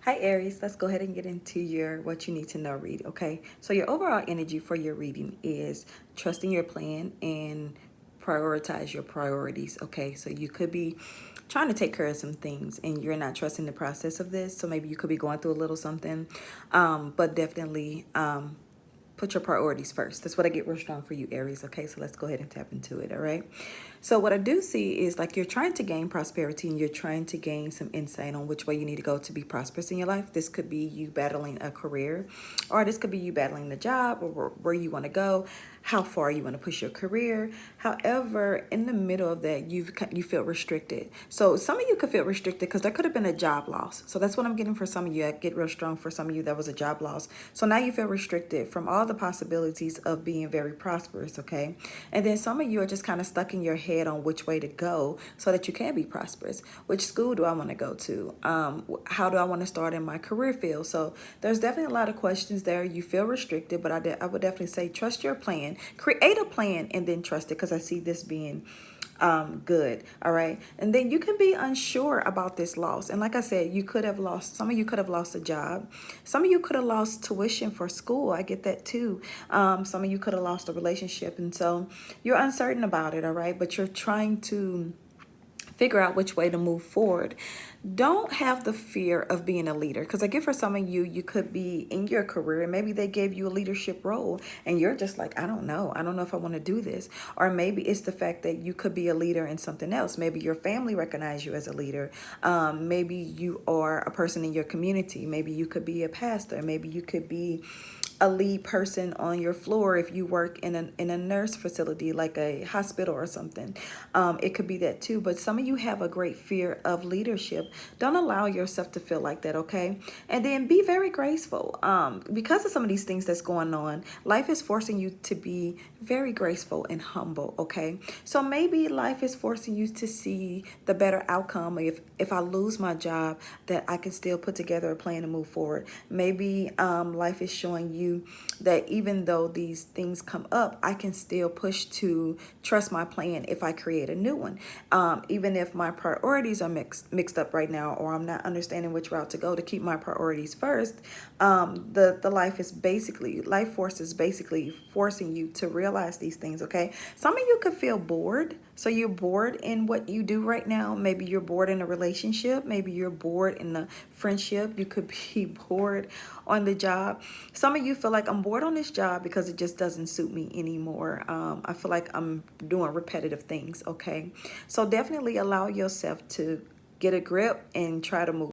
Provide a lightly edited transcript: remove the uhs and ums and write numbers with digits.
Hi Aries, let's go ahead and get into your what you need to know read, okay? So your overall energy for your reading is trusting your plan and prioritize your priorities, okay? So you could be trying to take care of some things and you're not trusting the process of this. So maybe you could be going through a little something, but definitely put your priorities first. That's what I get real strong for you, Aries. Okay, so let's go ahead and tap into it. All right. So what I do see is like you're trying to gain prosperity and you're trying to gain some insight on which way you need to go to be prosperous in your life. This could be you battling a career, or this could be you battling the job, or where you want to go, how far you want to push your career. However, in the middle of that, you feel restricted. So some of you could feel restricted because there could have been a job loss. So that's what I'm getting for some of you. I get real strong for some of you that was a job loss. So now you feel restricted from all the possibilities of being very prosperous, okay? And then some of you are just kind of stuck in your head on which way to go so that you can be prosperous. Which school do I want to go to? How do I want to start in my career field? So there's definitely a lot of questions there. You feel restricted, but I would definitely say trust your plan. Create a plan and then trust it, because I see this being good. All right. And then you can be unsure about this loss. And like I said, you could have lost, some of you could have lost a job. Some of you could have lost tuition for school. I get that too. Some of you could have lost a relationship. And so you're uncertain about it. All right. But you're trying to figure out which way to move forward. Don't have the fear of being a leader, because I get for some of you, you could be in your career and maybe they gave you a leadership role and you're just like, I don't know if I want to do this. Or maybe it's the fact that you could be a leader in something else. Maybe your family recognize you as a leader. Maybe you are a person in your community. Maybe you could be a pastor. Maybe you could be a lead person on your floor if you work in a nurse facility like a hospital or something. It could be that too. But some of you have a great fear of leadership. Don't allow yourself to feel like that, okay? And then be very graceful. Because of some of these things that's going on, life is forcing you to be very graceful and humble, okay? So maybe life is forcing you to see the better outcome. If I lose my job, that I can still put together a plan to move forward. Maybe life is showing you that even though these things come up, I can still push to trust my plan if I create a new one. Even if my priorities are mixed up right now, or I'm not understanding which route to go to keep my priorities first, the life force is basically forcing you to realize these things, okay? Some of you could feel bored. So you're bored in what you do right now. Maybe you're bored in a relationship. Maybe you're bored in a friendship. You could be bored on the job. Some of you feel like, I'm bored on this job because it just doesn't suit me anymore. I feel like I'm doing repetitive things, okay? So definitely allow yourself to get a grip and try to move